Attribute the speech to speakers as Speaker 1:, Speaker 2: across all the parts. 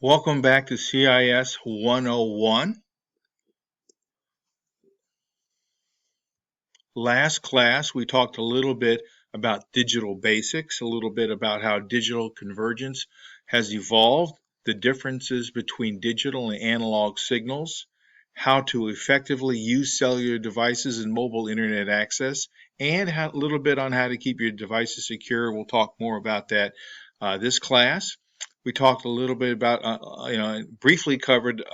Speaker 1: Welcome back to CIS 101. Last class, we talked a little bit about digital basics, a little bit about how digital convergence has evolved, the differences between digital and analog signals, how to effectively use cellular devices and mobile internet access, and a little bit on how to keep your devices secure. We'll talk more about that this class. We talked a little bit about, briefly covered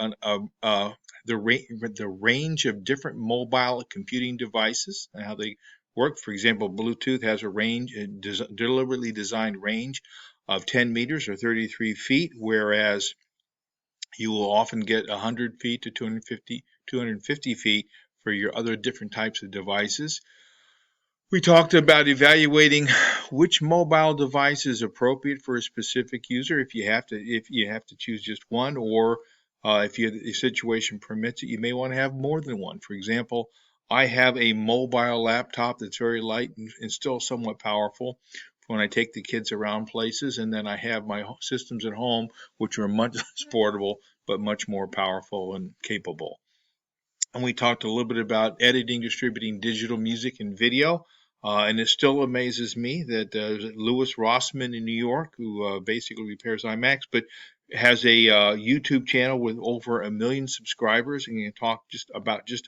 Speaker 1: the range of different mobile computing devices and how they work. For example, Bluetooth has a range, a deliberately designed range of 10 meters or 33 feet, whereas you will often get 100 feet to 250 feet for your other different types of devices. We talked about evaluating which mobile device is appropriate for a specific user. If you have to choose just one, or if the situation permits it, you may want to have more than one. For example, I have a mobile laptop that's very light and still somewhat powerful when I take the kids around places, and then I have my systems at home, which are much less portable but much more powerful and capable. And we talked a little bit about editing, distributing digital music and video. And it still amazes me that Louis Rossman in New York, who basically repairs iMacs, but has a YouTube channel with over 1 million subscribers, and he can talk just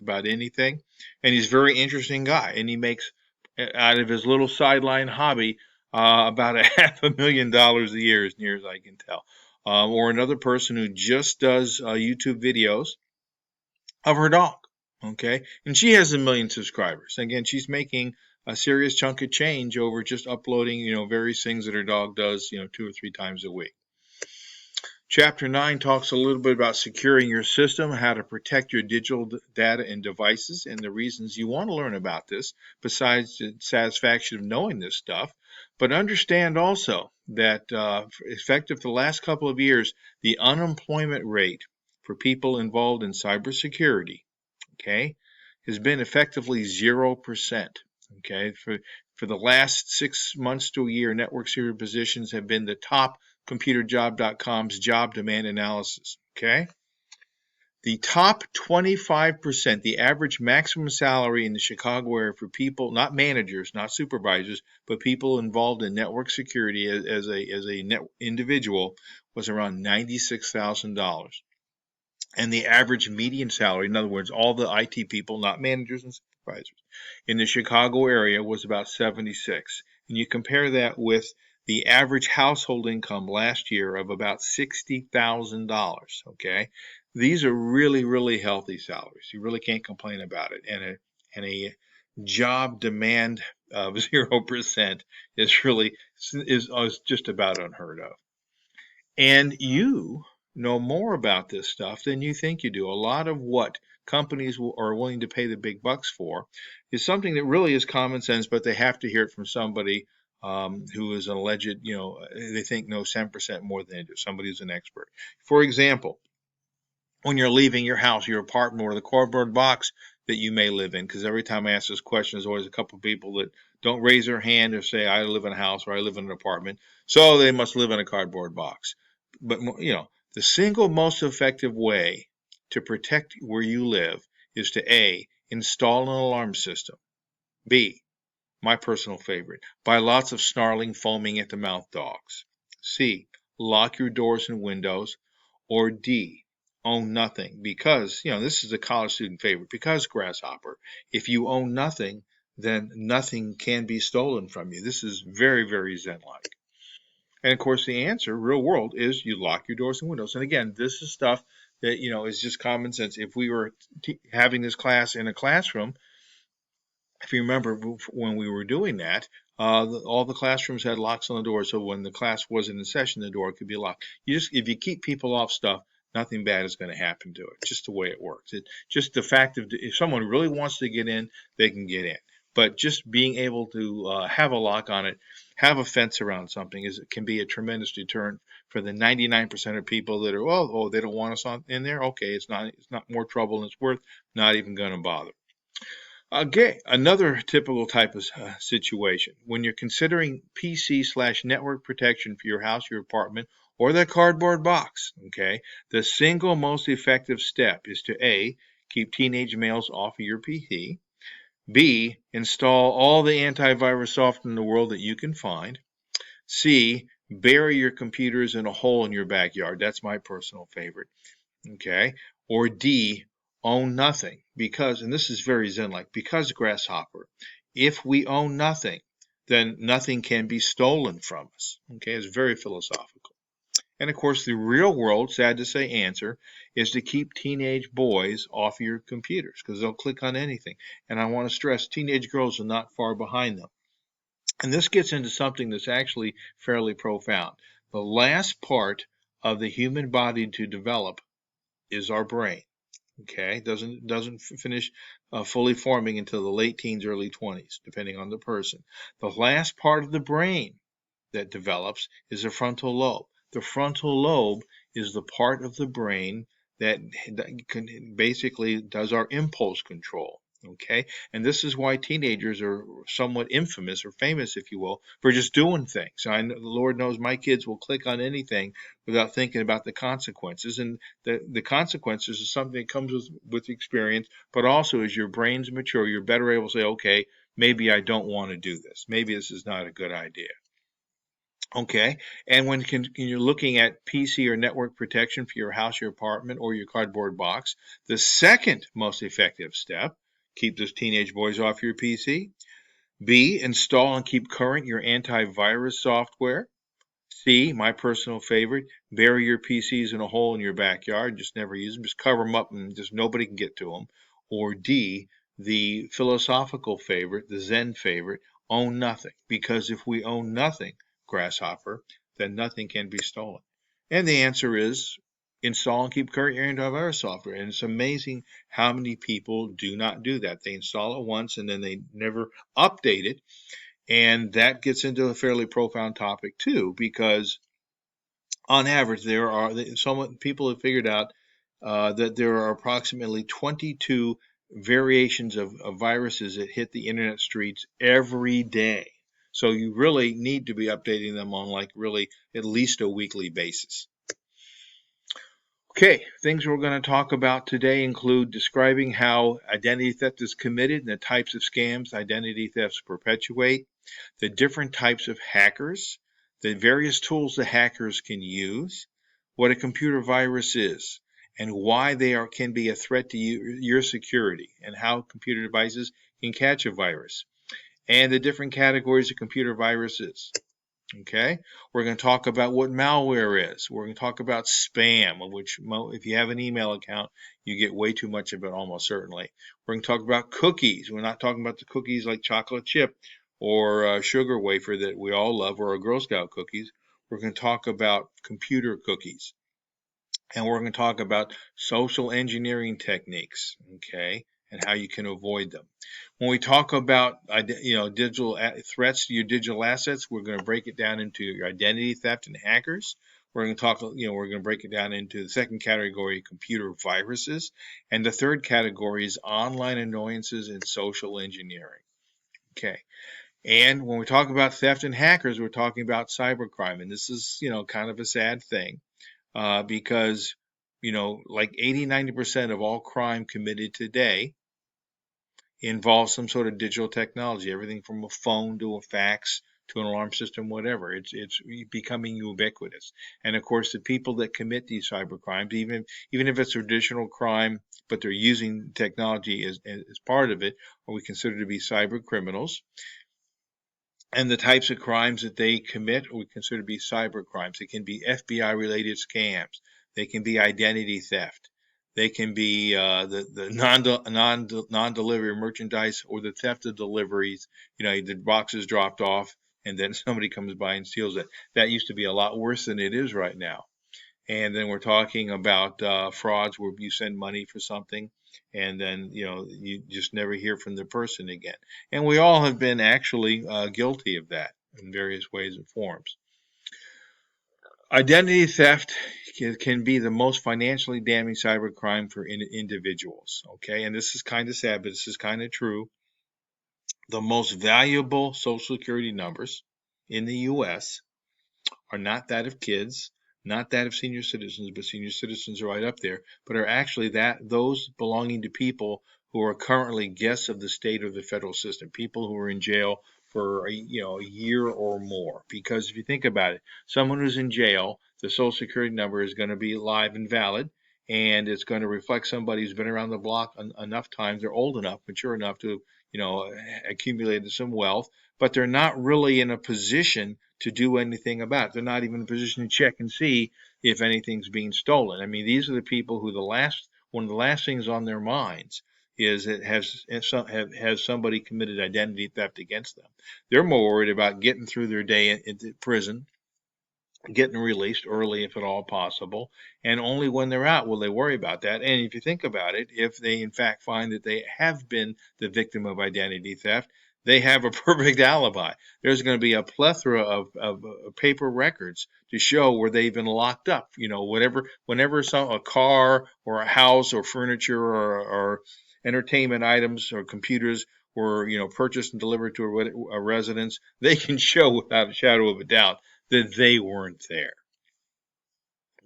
Speaker 1: about anything. And he's a very interesting guy, and he makes out of his little sideline hobby about $500,000 a year, as near as I can tell. Or another person who just does YouTube videos of her dog. Okay, and she has 1 million subscribers. Again, she's making a serious chunk of change over just uploading, various things that her dog does, 2 or 3 times a week. Chapter 9 talks a little bit about securing your system, how to protect your digital data and devices, and the reasons you want to learn about this, besides the satisfaction of knowing this stuff. But understand also that effective for the last couple of years, the unemployment rate for people involved in cybersecurity, okay, has been effectively 0%. Okay, for the last 6 months to a year, network security positions have been the top computerjob.com's job demand analysis. Okay, the top 25%, the average maximum salary in the Chicago area for people, not managers, not supervisors, but people involved in network security as a net individual, was around $96,000. And the average median salary, in other words, all the IT people, not managers and supervisors, in the Chicago area was about 76. And you compare that with the average household income last year of about $60,000. Okay, these are really, really healthy salaries. You really can't complain about it. And a job demand of 0% is just about unheard of. And you know more about this stuff than you think you do. A lot of what companies are willing to pay the big bucks for is something that really is common sense, but they have to hear it from somebody who is an alleged, they think knows 10% more than they do, somebody who's an expert. For example, when you're leaving your house, your apartment, or the cardboard box that you may live in, because every time I ask this question, there's always a couple of people that don't raise their hand or say, I live in a house or I live in an apartment, so they must live in a cardboard box. But, the single most effective way to protect where you live is to A, install an alarm system. B, my personal favorite, buy lots of snarling, foaming at the mouth dogs. C, lock your doors and windows. Or D, own nothing, because, this is a college student favorite, because Grasshopper, if you own nothing, then nothing can be stolen from you. This is very, very Zen-like. And of course, the answer, real world, is you lock your doors and windows. And again, this is stuff that, is just common sense. If we were having this class in a classroom, if you remember when we were doing that, all the classrooms had locks on the door. So when the class wasn't in session, the door could be locked. If you keep people off stuff, nothing bad is going to happen to it. Just the way it works. Just the fact of, if someone really wants to get in, they can get in. But just being able to have a lock on it, have a fence around something, can be a tremendous deterrent for the 99% of people that are, they don't want us in there. Okay, it's not more trouble than it's worth. Not even going to bother. Okay, another typical type of situation when you're considering PC/network protection for your house, your apartment, or the cardboard box. Okay, the single most effective step is to A, keep teenage males off of your PC. B, install all the antivirus software in the world that you can find. C, bury your computers in a hole in your backyard. That's my personal favorite. Okay. Or D, own nothing. Because, and this is very Zen-like, because grasshopper, if we own nothing, then nothing can be stolen from us. Okay. It's very philosophical. And of course, the real world, sad to say, answer is to keep teenage boys off your computers because they'll click on anything. And I want to stress, teenage girls are not far behind them. And this gets into something that's actually fairly profound. The last part of the human body to develop is our brain. Okay, doesn't finish fully forming until the late teens, early 20s, depending on the person. The last part of the brain that develops is the frontal lobe. The frontal lobe is the part of the brain that basically does our impulse control. Okay, and this is why teenagers are somewhat infamous or famous, if you will, for just doing things. I know, the Lord knows my kids will click on anything without thinking about the consequences, and the consequences is something that comes with experience, but also as your brains mature, you're better able to say, okay, maybe I don't want to do this. Maybe this is not a good idea. Okay, and when you're looking at PC or network protection for your house, your apartment, or your cardboard box, the second most effective step, keep those teenage boys off your PC. B, install and keep current your antivirus software. C, my personal favorite, bury your PCs in a hole in your backyard. Just never use them. Just cover them up and just nobody can get to them. Or D, the philosophical favorite, the Zen favorite, own nothing. Because if we own nothing, grasshopper, then nothing can be stolen. And the answer is install and keep current your antivirus software. And it's amazing how many people do not do that. They install it once and then they never update it. And that gets into a fairly profound topic too, because on average, some people have figured out that there are approximately 22 variations of viruses that hit the internet streets every day. So you really need to be updating them on like really at least a weekly basis. Okay, things we're going to talk about today include describing how identity theft is committed and the types of scams identity thefts perpetuate, the different types of hackers, the various tools the hackers can use, what a computer virus is, and why they can be a threat to your security, and how computer devices can catch a virus, and the different categories of computer viruses. Okay, we're going to talk about what malware is. We're going to talk about spam, which if you have an email account, you get way too much of it almost certainly. We're going to talk about cookies. We're not talking about the cookies like chocolate chip or sugar wafer that we all love, or Girl Scout cookies. We're going to talk about computer cookies. And we're going to talk about social engineering techniques, okay, and how you can avoid them. When we talk about digital threats to your digital assets, we're going to break it down into your identity theft and hackers. We're going to talk, we're going to break it down into the second category, computer viruses, and the third category is online annoyances and social engineering. Okay. And when we talk about theft and hackers, we're talking about cybercrime, and this is, kind of a sad thing. Because, like 80-90% of all crime committed today involves some sort of digital technology, everything from a phone to a fax to an alarm system, whatever. It's becoming ubiquitous. And of course, the people that commit these cyber crimes, even if it's a traditional crime, but they're using technology as part of it, are we consider to be cyber criminals. And the types of crimes that they commit we consider to be cyber crimes. It can be FBI related scams. They can be identity theft. They can be the non-delivery merchandise or the theft of deliveries. The box is dropped off and then somebody comes by and steals it. That used to be a lot worse than it is right now. And then we're talking about frauds where you send money for something and then, you just never hear from the person again. And we all have been actually guilty of that in various ways and forms. Identity theft can be the most financially damaging cybercrime for individuals. Okay, and this is kind of sad, but this is kind of true. The most valuable Social Security numbers in the U.S. are not that of kids, not that of senior citizens, but senior citizens are right up there, but are actually those belonging to people who are currently guests of the state or the federal system, people who are in jail for a year or more. Because if you think about it, someone who's in jail, the Social Security number is going to be live and valid, and it's going to reflect somebody who's been around the block enough times. They're old enough, mature enough to accumulated some wealth, but they're not really in a position to do anything about it. They're not even in a position to check and see if anything's being stolen. I mean, these are the people who one of the last things on their minds is that has somebody committed identity theft against them. They're more worried about getting through their day in prison, getting released early if at all possible, and only when they're out will they worry about that. And if you think about it, if they in fact find that they have been the victim of identity theft, they have a perfect alibi. There's going to be a plethora of paper records to show where they've been locked up. Whenever a car or a house or furniture or entertainment items or computers were purchased and delivered to a residence, they can show without a shadow of a doubt that they weren't there.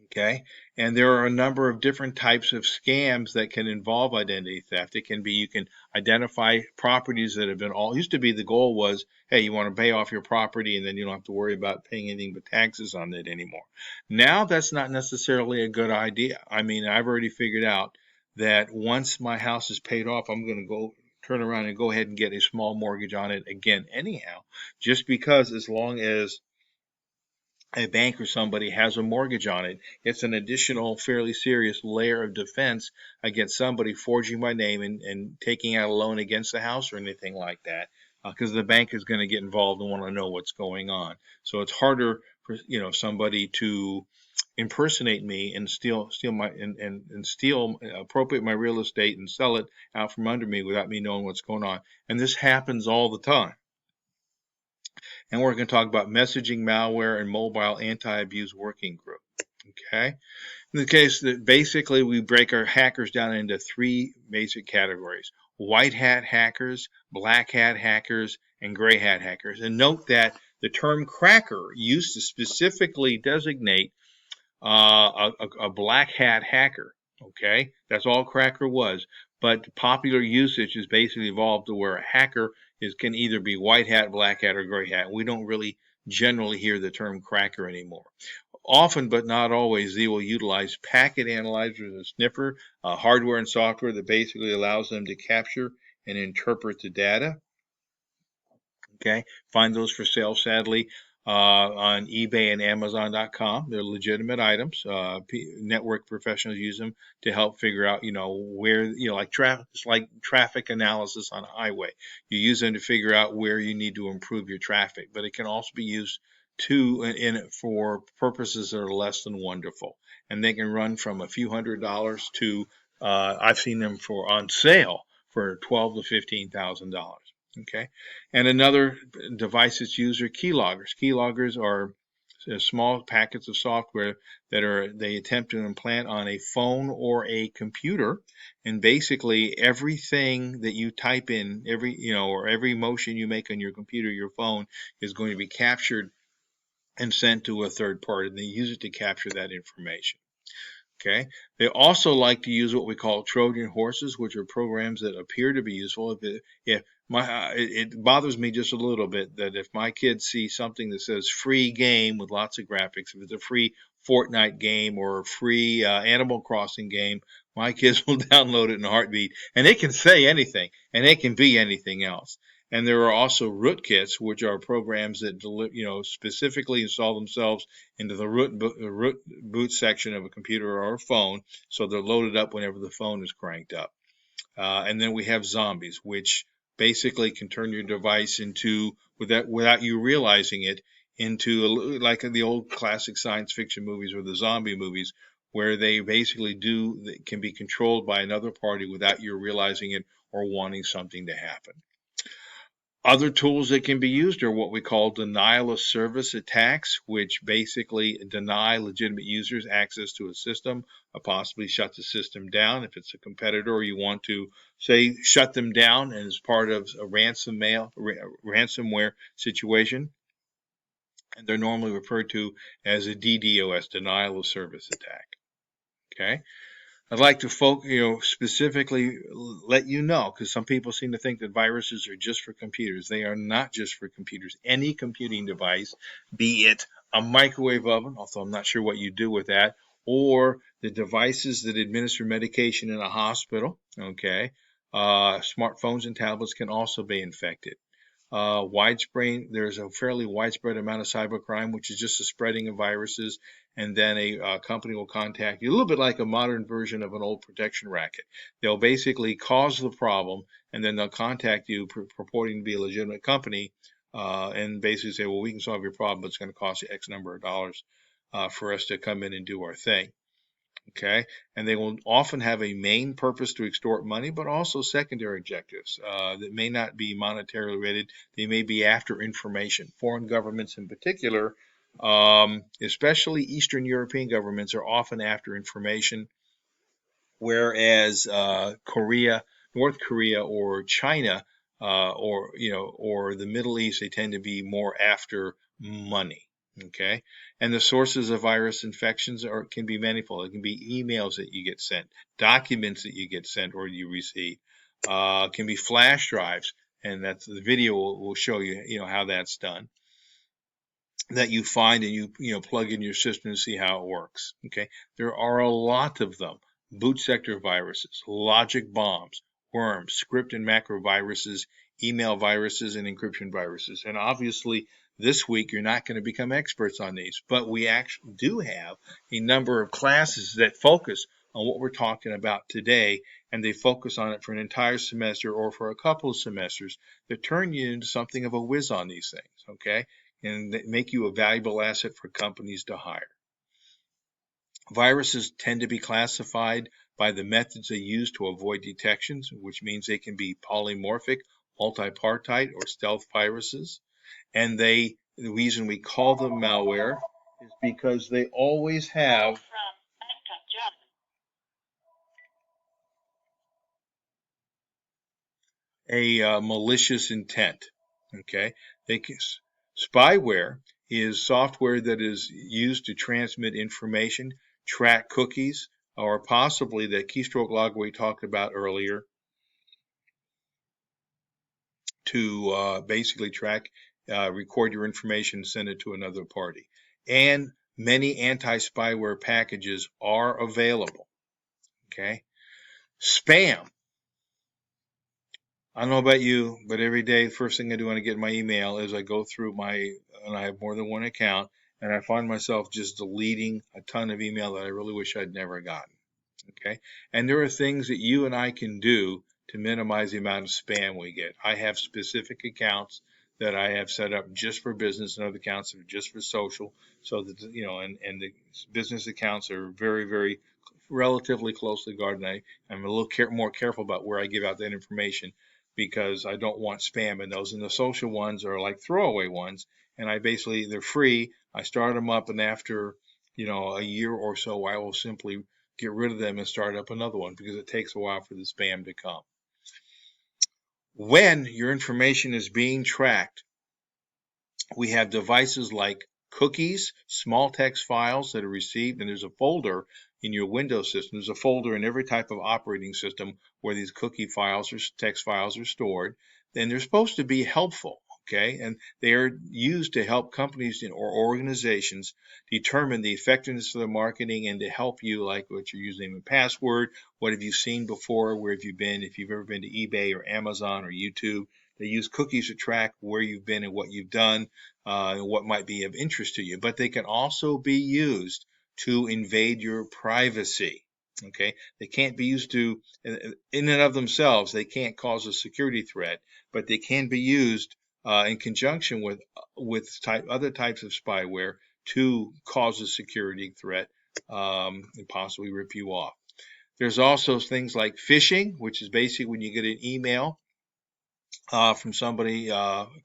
Speaker 1: Okay. And there are a number of different types of scams that can involve identity theft. It can be, you can identify properties that have been used to be the goal was, hey, you want to pay off your property and then you don't have to worry about paying anything but taxes on it anymore. Now that's not necessarily a good idea. I mean, I've already figured out that once my house is paid off, I'm going to go turn around and go ahead and get a small mortgage on it again anyhow, just because as long as a bank or somebody has a mortgage on it, it's an additional fairly serious layer of defense against somebody forging my name and taking out a loan against the house or anything like that, because the bank is going to get involved and want to know what's going on. So it's harder for somebody to impersonate me and appropriate my real estate and sell it out from under me without me knowing what's going on. And this happens all the time. And we're going to talk about messaging, malware, and mobile anti-abuse working group. Okay. In the case that basically we break our hackers down into three basic categories: white hat hackers, black hat hackers, and gray hat hackers. And note that the term cracker used to specifically designate a black hat hacker. Okay, that's all cracker was. But popular usage has basically evolved to where a hacker can either be white hat, black hat, or gray hat. We don't really generally hear the term cracker anymore. Often, but not always, they will utilize packet analyzers, a sniffer, hardware and software that basically allows them to capture and interpret the data. Okay, find those for sale, sadly, on eBay and Amazon.com. They're legitimate items. Network professionals use them to help figure out, where, it's like traffic analysis on a highway. You use them to figure out where you need to improve your traffic, but it can also be used for purposes that are less than wonderful, and they can run from a few $100s to I've seen them on sale for $12,000 to $15,000. Okay, and another device that's used are keyloggers. Keyloggers are small packets of software that they attempt to implant on a phone or a computer, and basically everything that you type in, every motion you make on your computer, your phone, is going to be captured and sent to a third party, and they use it to capture that information. Okay. They also like to use what we call Trojan horses, which are programs that appear to be useful. It bothers me just a little bit that if my kids see something that says free game with lots of graphics, if it's a free Fortnite game or a free Animal Crossing game, my kids will download it in a heartbeat. And it can say anything, and it can be anything else. And there are also rootkits, which are programs that specifically install themselves into the root boot section of a computer or a phone, so they're loaded up whenever the phone is cranked up. And then we have zombies, which basically can turn your device into, without you realizing it, into like the old classic science fiction movies or the zombie movies, where they basically can be controlled by another party without you realizing it or wanting something to happen. Other tools that can be used are what we call denial of service attacks, which basically deny legitimate users access to a system or possibly shut the system down. If it's a competitor or you want to, say, shut them down and as part of a ransomware situation, and they're normally referred to as a DDoS, denial of service attack. Okay. I'd like to specifically let you know, because some people seem to think that viruses are just for computers. They are not just for computers. Any computing device, be it a microwave oven, although I'm not sure what you do with that, or the devices that administer medication in a hospital, okay, smartphones and tablets can also be infected. There's a fairly widespread amount of cybercrime, which is just the spreading of viruses, and then a company will contact you, a little bit like a modern version of an old protection racket. They'll basically cause the problem, and then they'll contact you purporting to be a legitimate company, and basically say, well, we can solve your problem, but it's going to cost you X number of dollars for us to come in and do our thing. Okay, and they will often have a main purpose to extort money, but also secondary objectives that may not be monetarily related. They may be after information. Foreign governments in particular, especially Eastern European governments, are often after information, whereas North Korea or China, or the Middle East, they tend to be more after money. Okay, and the sources of virus infections can be manifold. It can be emails that you get sent, documents that you get sent or you receive. Can be flash drives, and that's the video will show you, how that's done. That you find and you plug in your system to see how it works. Okay, there are a lot of them: boot sector viruses, logic bombs, worms, script and macro viruses, email viruses, and encryption viruses. And obviously, this week you're not going to become experts on these, but we actually do have a number of classes that focus on what we're talking about today, and they focus on it for an entire semester or for a couple of semesters that turn you into something of a whiz on these things. Okay, and make you a valuable asset for companies to hire. Viruses tend to be classified by the methods they use to avoid detections, which means they can be polymorphic, multipartite, or stealth viruses. And the reason we call them malware is because they always have a malicious intent. Okay, spyware is software that is used to transmit information, track cookies, or possibly the keystroke log we talked about earlier, to basically record your information, send it to another party. And many anti-spyware packages are available. Okay, spam. I don't know about you, but every day, first thing I do when I get my email is I go through and I have more than one account, and I find myself just deleting a ton of email that I really wish I'd never gotten. Okay, and there are things that you and I can do to minimize the amount of spam we get. I have specific accounts that I have set up just for business, and other accounts that are just for social, so that and the business accounts are very, very relatively closely guarded. I'm a little more careful about where I give out that information, because I don't want spam in those. And the social ones are like throwaway ones, and they're free. I start them up, and after a year or so, I will simply get rid of them and start up another one, because it takes a while for the spam to come. When your information is being tracked, we have devices like cookies, small text files that are received, and there's a folder in your Windows system. There's a folder in every type of operating system where these cookie files or text files are stored. And they're supposed to be helpful, okay? And they are used to help companies or organizations determine the effectiveness of their marketing, and to help you, like what's your username and password, what have you seen before, where have you been, if you've ever been to eBay or Amazon or YouTube. They use cookies to track where you've been and what you've done, and what might be of interest to you. But they can also be used to invade your privacy. Okay, they can't be used to, in and of themselves, they can't cause a security threat, but they can be used in conjunction with other types of spyware to cause a security threat, and possibly rip you off. There's also things like phishing, which is basically when you get an email from somebody.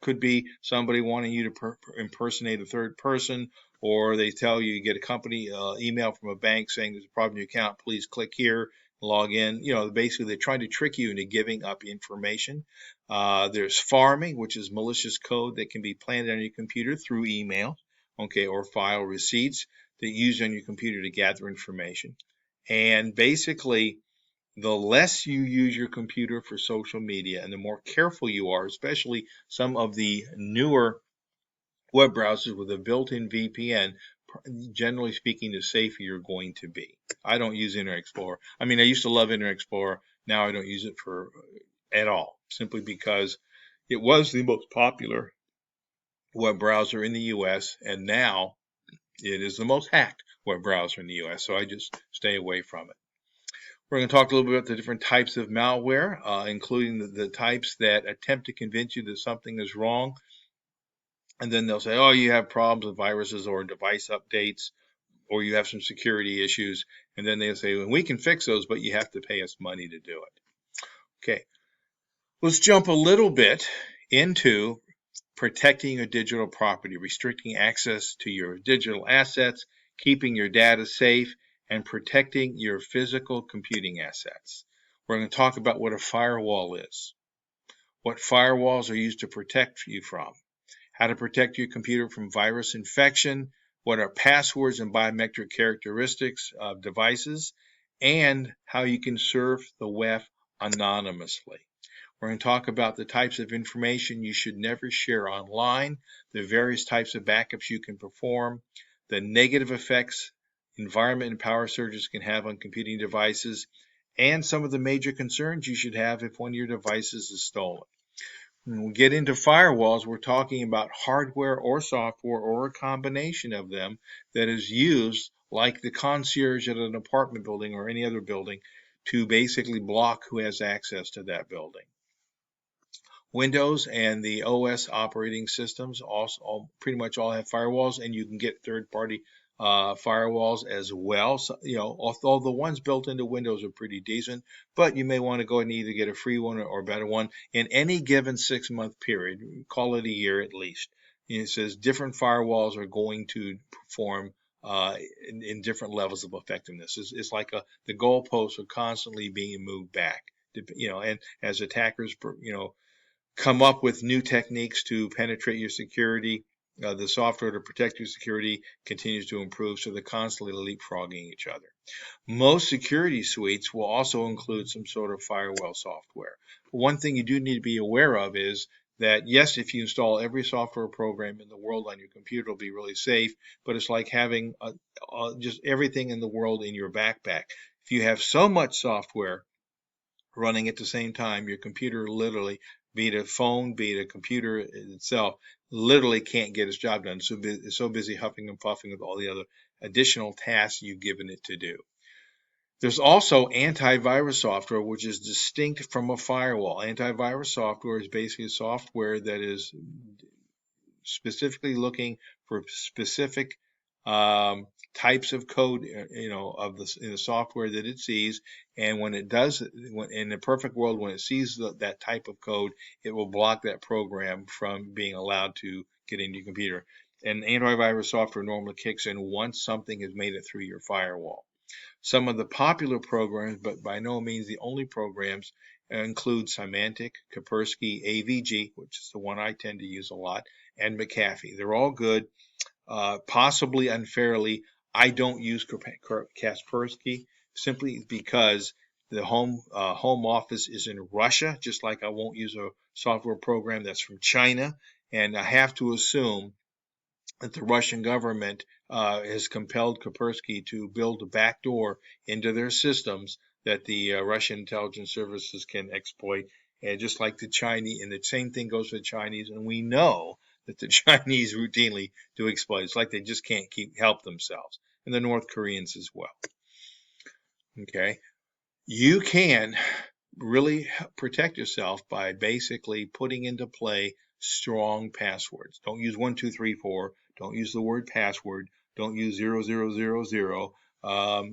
Speaker 1: Could be somebody wanting you to impersonate a third person, or they tell you get a company email from a bank saying there's a problem in your account, please click here, log in. Basically they're trying to trick you into giving up information. There's pharming, which is malicious code that can be planted on your computer through email. okay, or file receipts that you use on your computer to gather information. And basically, the less you use your computer for social media and the more careful you are, especially some of the newer web browsers with a built-in VPN, generally speaking, the safer you're going to be. I don't use Internet Explorer. I mean, I used to love Internet Explorer. Now I don't use it for at all, simply because it was the most popular web browser in the US, and now it is the most hacked web browser in the US, so I just stay away from it. We're going to talk a little bit about the different types of malware, including the types that attempt to convince you that something is wrong. And then they'll say, oh, you have problems with viruses or device updates, or you have some security issues. And then they'll say, well, we can fix those, but you have to pay us money to do it. Okay, let's jump a little bit into protecting your digital property, restricting access to your digital assets, keeping your data safe, and protecting your physical computing assets. We're going to talk about what a firewall is, what firewalls are used to protect you from, how to protect your computer from virus infection, what are passwords and biometric characteristics of devices, and how you can surf the web anonymously. We're going to talk about the types of information you should never share online, the various types of backups you can perform, the negative effects environment and power surges can have on computing devices, and some of the major concerns you should have if one of your devices is stolen. When we get into firewalls, we're talking about hardware or software or a combination of them that is used like the concierge at an apartment building or any other building to basically block who has access to that building. Windows and the OS operating systems also pretty much all have firewalls, and you can get third-party firewalls as well. So, although the ones built into Windows are pretty decent, but you may want to go and either get a free one or a better one in any given 6-month period. Call it a year at least. It says different firewalls are going to perform in different levels of effectiveness. It's like the goalposts are constantly being moved back. And as attackers, come up with new techniques to penetrate your security. The software to protect your security continues to improve, so they're constantly leapfrogging each other. Most security suites will also include some sort of firewall software. One thing you do need to be aware of is that, yes, if you install every software program in the world on your computer, it'll be really safe, but it's like having just everything in the world in your backpack. If you have so much software running at the same time, your computer literally, be it a phone, be it a computer itself, literally can't get its job done. So it's so busy huffing and puffing with all the other additional tasks you've given it to do. There's also antivirus software, which is distinct from a firewall. Antivirus software is basically software that is specifically looking for specific types of code, of in the software that it sees. And when it does, in the perfect world, when it sees that type of code, it will block that program from being allowed to get into your computer. And antivirus software normally kicks in once something has made it through your firewall. Some of the popular programs, but by no means the only programs, include Symantec, Kaspersky, AVG, which is the one I tend to use a lot, and McAfee. They're all good. Possibly unfairly, I don't use Kaspersky simply because the home office is in Russia, just like I won't use a software program that's from China. And I have to assume that the Russian government has compelled Kaspersky to build a backdoor into their systems that the Russian intelligence services can exploit. And just like the Chinese, and the same thing goes for the Chinese, and we know that the Chinese routinely do exploit. It's like they just can't help themselves, and the North Koreans as well. Okay, you can really protect yourself by basically putting into play strong passwords. Don't use 1234. Don't use the word password. Don't use 0000.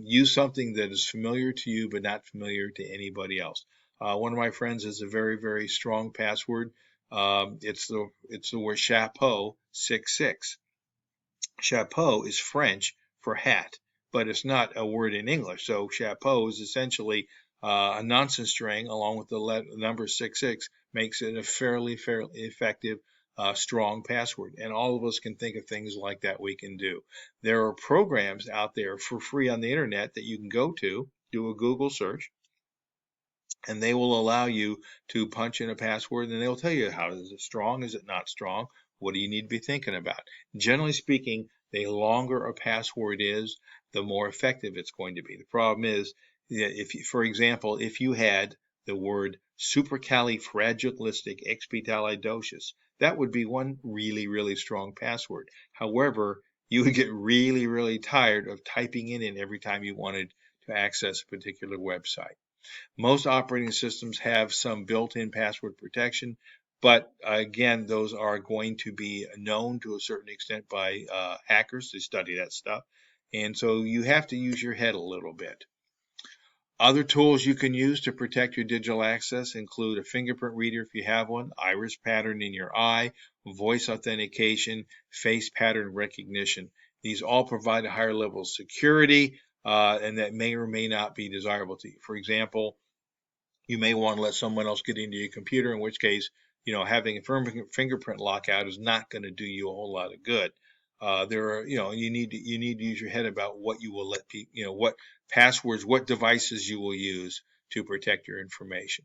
Speaker 1: Use something that is familiar to you but not familiar to anybody else. One of my friends has a very, very strong password. It's the word chapeau 66. Chapeau is French for hat, but it's not a word in English. So chapeau is essentially a nonsense string along with the number 66 makes it a fairly effective strong password. And all of us can think of things like that we can do. There are programs out there for free on the internet that you can go to, do a Google search, and they will allow you to punch in a password, and they'll tell you how is it strong, is it not strong, what do you need to be thinking about. Generally speaking, the longer a password is, the more effective it's going to be. The problem is, if you, for example, if you had the word supercalifragilisticexpialidocious, that would be one really, really strong password. However, you would get really, really tired of typing it in every time you wanted to access a particular website. Most operating systems have some built-in password protection, but again, those are going to be known to a certain extent by hackers to study that stuff. And so you have to use your head a little bit. Other tools you can use to protect your digital access include a fingerprint reader if you have one, iris pattern in your eye, voice authentication, face pattern recognition. These all provide a higher level of security, and that may or may not be desirable to you. For example, you may want to let someone else get into your computer, in which case, having a fingerprint lockout is not going to do you a whole lot of good. You need to use your head about what you will let people, what passwords, what devices you will use to protect your information.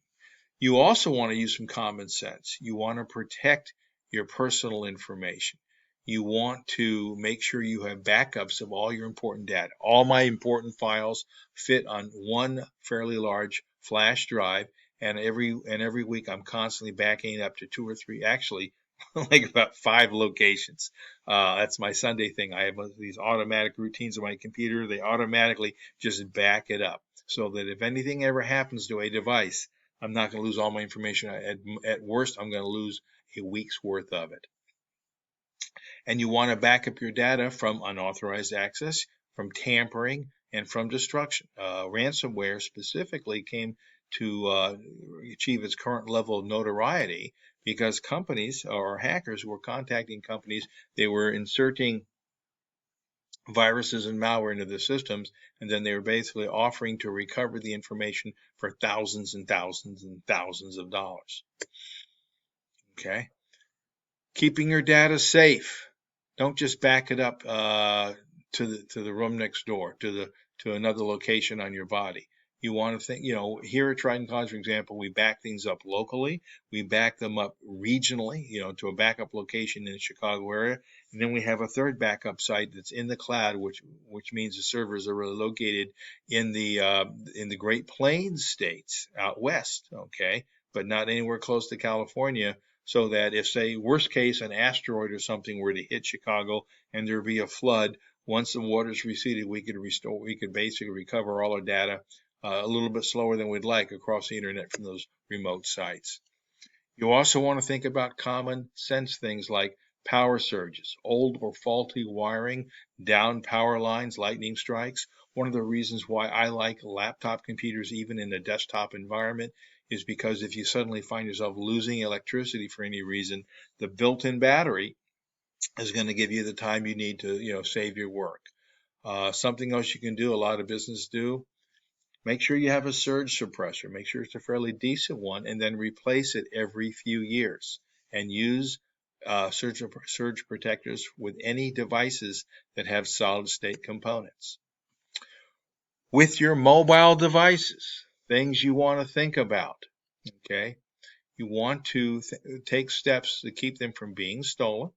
Speaker 1: You also want to use some common sense. You want to protect your personal information. You want to make sure you have backups of all your important data. All my important files fit on one fairly large flash drive, and every week I'm constantly backing up to 2 or 3, actually like about 5 locations. That's my Sunday thing. I have these automatic routines on my computer. They automatically just back it up so that if anything ever happens to a device, I'm not going to lose all my information. At worst, I'm going to lose a week's worth of it. And you want to back up your data from unauthorized access, from tampering, and from destruction. Ransomware specifically came to achieve its current level of notoriety because companies or hackers were contacting companies. They were inserting viruses and malware into the systems, and then they were basically offering to recover the information for thousands and thousands and thousands of dollars. Okay. Keeping your data safe. Don't just back it up to the room next door, to another location on your body. You want to think, here at Trident College, for example, we back things up locally. We back them up regionally, to a backup location in the Chicago area. And then we have a third backup site that's in the cloud, which means the servers are really located in the Great Plains states out west, okay, but not anywhere close to California. So that if, say, worst case, an asteroid or something were to hit Chicago and there be a flood, once the waters receded, we could basically recover all our data a little bit slower than we'd like across the internet from those remote sites. You also want to think about common sense things like power surges, old or faulty wiring, down power lines, lightning strikes. One of the reasons why I like laptop computers, even in a desktop environment, is because if you suddenly find yourself losing electricity for any reason, the built-in battery is going to give you the time you need to, save your work. Something else you can do, a lot of businesses do, make sure you have a surge suppressor. Make sure it's a fairly decent one, and then replace it every few years. And use surge protectors with any devices that have solid-state components. With your mobile devices, things you want to think about. Okay, you want to take steps to keep them from being stolen.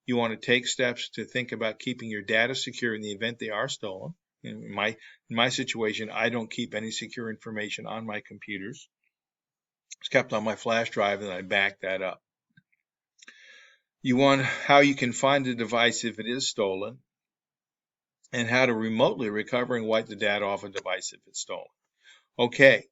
Speaker 1: You want to take steps to think about keeping your data secure in the event they are stolen. In my situation, I don't keep any secure information on my computers. It's kept on my flash drive, and I back that up. You want how you can find the device if it is stolen, and how to remotely recover and wipe the data off a device if it's stolen. Okay.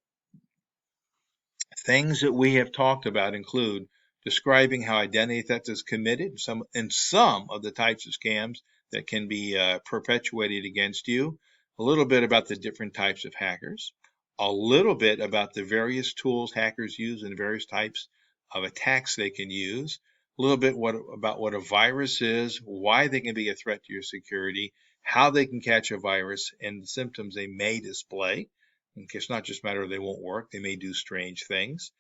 Speaker 1: Things that we have talked about include describing how identity theft is committed, some of the types of scams that can be perpetuated against you, a little bit about the different types of hackers, a little bit about the various tools hackers use and various types of attacks they can use, a little bit about what a virus is, why they can be a threat to your security, how they can catch a virus, and the symptoms they may display. Okay, it's not just a matter of they won't work. They may do strange things.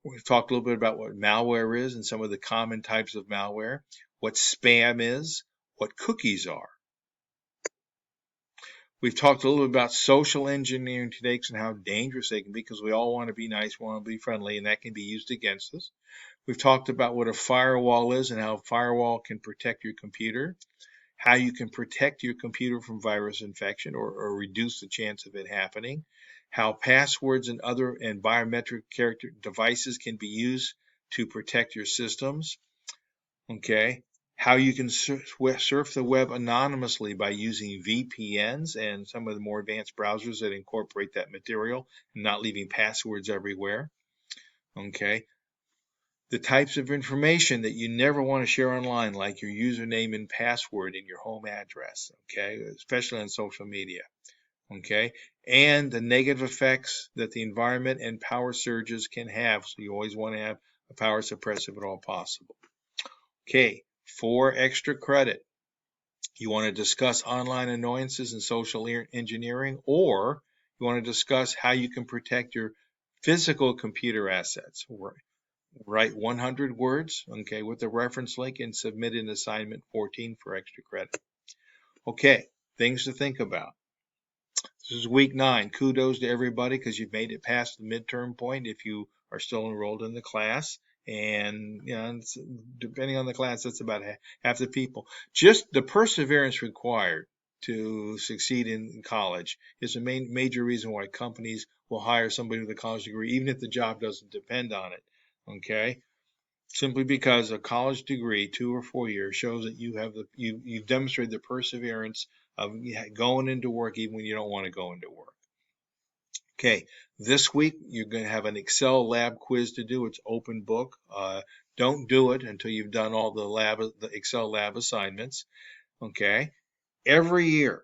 Speaker 1: We've talked a little bit about what malware is and some of the common types of malware, what spam is, what cookies are. We've talked a little bit about social engineering techniques and how dangerous they can be, because we all want to be nice, we want to be friendly, and that can be used against us. We've talked about what a firewall is and how a firewall can protect your computer, how you can protect your computer from virus infection or reduce the chance of it happening, how passwords and other and biometric character devices can be used to protect your systems, okay, how you can surf the web anonymously by using VPNs and some of the more advanced browsers that incorporate that material and not leaving passwords everywhere, okay. The types of information that you never want to share online, like your username and password and your home address, okay, especially on social media, okay, and the negative effects that the environment and power surges can have. So you always want to have a power suppressive at all possible. Okay, for extra credit, you want to discuss online annoyances and social engineering, or you want to discuss how you can protect your physical computer assets. Write 100 words, okay, with the reference link and submit an assignment 14 for extra credit. Okay, things to think about. This is week 9. Kudos to everybody because you've made it past the midterm point if you are still enrolled in the class. And you know, depending on the class, that's about half the people. Just the perseverance required to succeed in college is a major reason why companies will hire somebody with a college degree, even if the job doesn't depend on it. Okay, simply because a college degree, 2 or 4 years, shows that you've demonstrated the perseverance of going into work even when you don't want to go into work. Okay, this week you're going to have an Excel lab quiz to do. It's open book. Don't do it until you've done all the Excel lab assignments. Okay, every year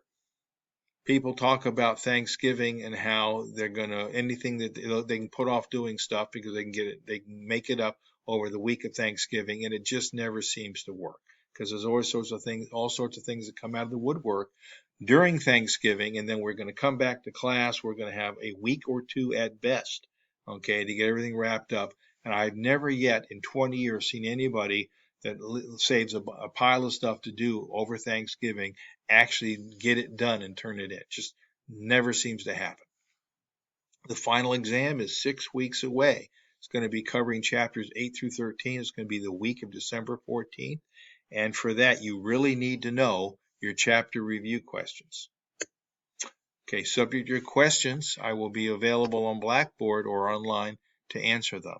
Speaker 1: people talk about Thanksgiving and how they're gonna anything that they can put off doing stuff because they can make it up over the week of Thanksgiving, and it just never seems to work because there's all sorts of things that come out of the woodwork during Thanksgiving, and then we're going to come back to class. We're going to have a week or two at best, okay, to get everything wrapped up. And I've never yet in 20 years seen anybody that saves a pile of stuff to do over Thanksgiving actually get it done and turn it in. Just never seems to happen. The final exam is 6 weeks away. It's going to be covering chapters 8 through 13. It's going to be the week of December 14th. And for that, you really need to know your chapter review questions. Okay, subject your questions. I will be available on Blackboard or online to answer them.